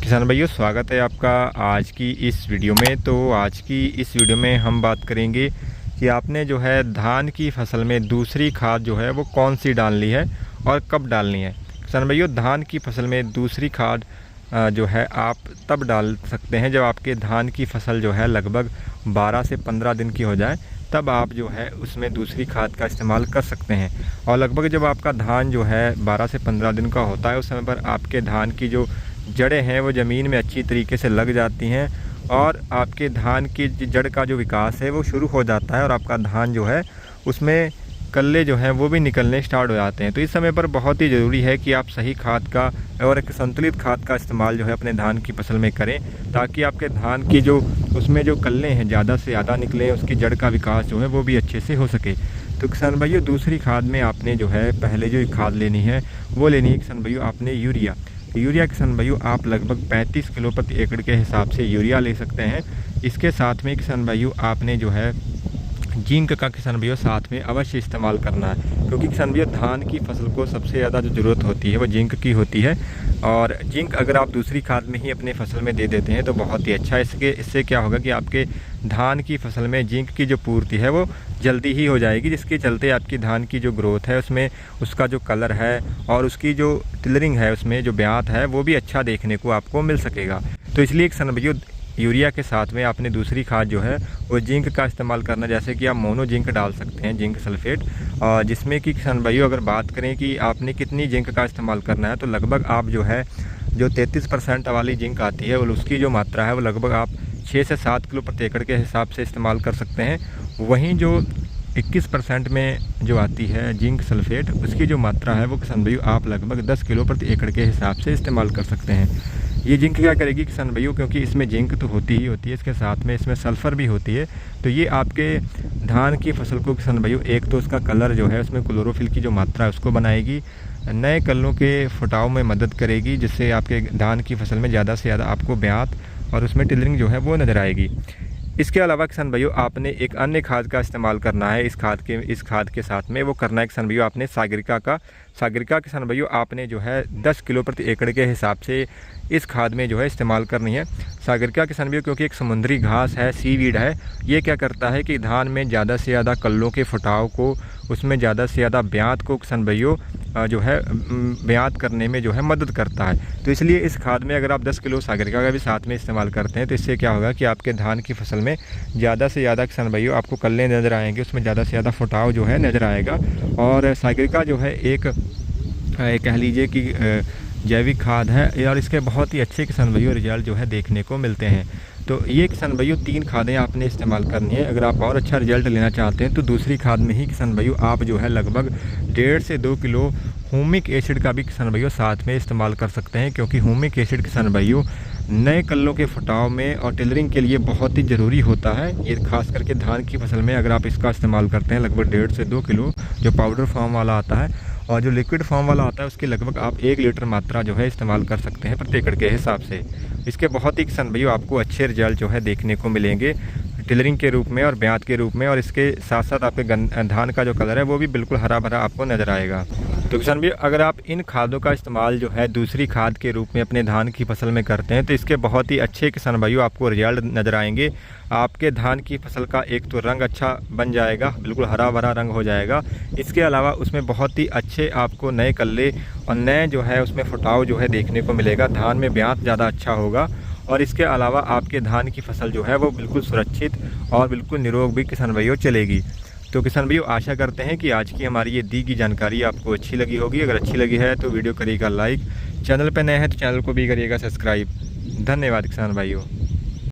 किसान भाइयों, स्वागत है आपका आज की इस वीडियो में। तो आज की इस वीडियो में हम बात करेंगे कि आपने जो है धान की फसल में दूसरी खाद जो है वो कौन सी डालनी है और कब डालनी है। किसान भाइयों, धान की फसल में दूसरी खाद जो है आप तब डाल सकते हैं जब आपके धान की फसल जो है लगभग 12 से 15 दिन की हो जाए, तब आप जो है उसमें दूसरी खाद का इस्तेमाल कर सकते हैं। और लगभग जब आपका धान जो है 12 से 15 दिन का होता है, उस समय पर आपके धान की जो जड़ें हैं वो ज़मीन में अच्छी तरीके से लग जाती हैं और आपके धान की जड़ का जो विकास है वो शुरू हो जाता है और आपका धान जो है उसमें कल्ले जो हैं वो भी निकलने स्टार्ट हो जाते हैं। तो इस समय पर बहुत ही ज़रूरी है कि आप सही खाद का और एक संतुलित खाद का इस्तेमाल जो है अपने धान की फसल में करें, ताकि आपके धान की जो उसमें जो कल्ले हैं ज़्यादा से ज़्यादा निकलें, उसकी जड़ का विकास जो है वो भी अच्छे से हो सके। तो किसान भाइयों, दूसरी खाद में आपने जो है पहले जो खाद लेनी है वो लेनी है किसान भाइयों आपने यूरिया किसान भाइयों आप लगभग 35 किलो प्रति एकड़ के हिसाब से यूरिया ले सकते हैं। इसके साथ में किसान भाइयों आपने जो है जिंक का किसान भाइयों साथ में अवश्य इस्तेमाल करना है, क्योंकि किसान भाइयों धान की फसल को सबसे ज़्यादा जो ज़रूरत होती है वो जिंक की होती है। और जिंक अगर आप दूसरी खाद में ही अपने फसल में दे देते हैं तो बहुत ही अच्छा है। इससे क्या होगा कि आपके धान की फसल में जिंक की जो पूर्ति है वो जल्दी ही हो जाएगी, जिसके चलते आपकी धान की जो ग्रोथ है उसमें उसका जो कलर है और उसकी जो टिलरिंग है उसमें जो ब्यात है वो भी अच्छा देखने को आपको मिल सकेगा। तो इसलिए किसान भाइयों यूरिया के साथ में आपने दूसरी खाद जो है वो जिंक का इस्तेमाल करना, जैसे कि आप मोनो जिंक डाल सकते हैं, जिंक सल्फेट, और जिसमें कि किसान भाइयों अगर बात करें कि आपने कितनी जिंक का इस्तेमाल करना है, तो लगभग आप जो है जो 33% वाली जिंक आती है वो उसकी जो मात्रा है वो लगभग आप 6 से 7 किलो प्रति एकड़ के हिसाब से इस्तेमाल कर सकते हैं। वहीं जो 21% में जो आती है जिंक सल्फेट, उसकी जो मात्रा है वो किसान भाइयों आप लगभग 10 किलो प्रति एकड़ के हिसाब से इस्तेमाल कर सकते हैं। ये जिंक क्या करेगी किसान भाइयों, क्योंकि इसमें जिंक तो होती ही होती है, इसके साथ में इसमें सल्फ़र भी होती है। तो ये आपके धान की फसल को किसान भाइयों एक तो उसका कलर जो है उसमें क्लोरोफिल की जो मात्रा है उसको बनाएगी, नए कल्लों के फुटाव में मदद करेगी, जिससे आपके धान की फसल में ज़्यादा से ज़्यादा आपको ब्यात और उसमें टिलरिंग जो है वो नज़र आएगी। इसके अलावा किसान भाइयों आपने एक अन्य खाद का इस्तेमाल करना है इस खाद के साथ में, वो करना है किसान भाइयों आपने सागरिका किसान भाइयों आपने जो है 10 किलो प्रति एकड़ के हिसाब से इस खाद में जो है इस्तेमाल करनी है। सागरिका किसान भाइयों क्योंकि एक समुद्री घास है, सीवीड है, ये क्या करता है कि धान में ज़्यादा से ज़्यादा कल्लों के फुटाव को, उसमें ज़्यादा से ज़्यादा ब्यात को किसान भाइयों जो है ब्यात करने में जो है मदद करता है। तो इसलिए इस खाद में अगर आप 10 किलो सागरिका का भी साथ में इस्तेमाल करते हैं तो इससे क्या होगा कि आपके धान की फसल में ज़्यादा से ज़्यादा किसान भाइयों आपको कल्ले नज़र आएंगे, उसमें ज़्यादा से ज़्यादा फुटाव जो है नज़र आएगा। और सागरिका जो है एक कह लीजिए कि जैविक खाद है और इसके बहुत ही अच्छे किसान भाइयों रिजल्ट जो है देखने को मिलते हैं। तो ये किसान भाइयों 3 खादें आपने इस्तेमाल करनी है। अगर आप और अच्छा रिजल्ट लेना चाहते हैं तो दूसरी खाद में ही किसान भाइयों आप जो है लगभग 1.5 से 2 किलो ह्यूमिक एसिड का भी किसान भाइयों साथ में इस्तेमाल कर सकते हैं, क्योंकि ह्यूमिक एसिड किसान भाइयों नए कल्लों के फुटाव में और टिलरिंग के लिए बहुत ही ज़रूरी होता है। ये खास करके धान की फसल में अगर आप इसका इस्तेमाल करते हैं लगभग 1.5 से 2 किलो जो पाउडर फॉर्म वाला आता है, और जो लिक्विड फॉर्म वाला आता है उसकी लगभग आप 1 लीटर मात्रा जो है इस्तेमाल कर सकते हैं प्रति एकड़ के हिसाब से। इसके बहुत ही किसान भाइयों आपको अच्छे रिजल्ट जो है देखने को मिलेंगे टिलरिंग के रूप में और ब्यात के रूप में, और इसके साथ साथ आपके धान का जो कलर है वो भी बिल्कुल हरा भरा आपको नज़र आएगा। तो किसान भाई अगर आप इन खादों का इस्तेमाल जो है दूसरी खाद के रूप में अपने धान की फसल में करते हैं तो इसके बहुत ही अच्छे किसान भाइयों आपको रिजल्ट नज़र आएंगे। आपके धान की फसल का एक तो रंग अच्छा बन जाएगा, बिल्कुल हरा भरा रंग हो जाएगा। इसके अलावा उसमें बहुत ही अच्छे आपको नए कल्ले और नए जो है उसमें फुटाव जो है देखने को मिलेगा, धान में ब्यात ज़्यादा अच्छा होगा। और इसके अलावा आपके धान की फसल जो है वो बिल्कुल सुरक्षित और बिल्कुल निरोग भी किसान भाइयों चलेगी। तो किसान भाइयों आशा करते हैं कि आज की हमारी ये दी गई जानकारी आपको अच्छी लगी होगी। अगर अच्छी लगी है तो वीडियो करिएगा लाइक, चैनल पर नए हैं तो चैनल को भी करिएगा सब्सक्राइब। धन्यवाद किसान भाइयों।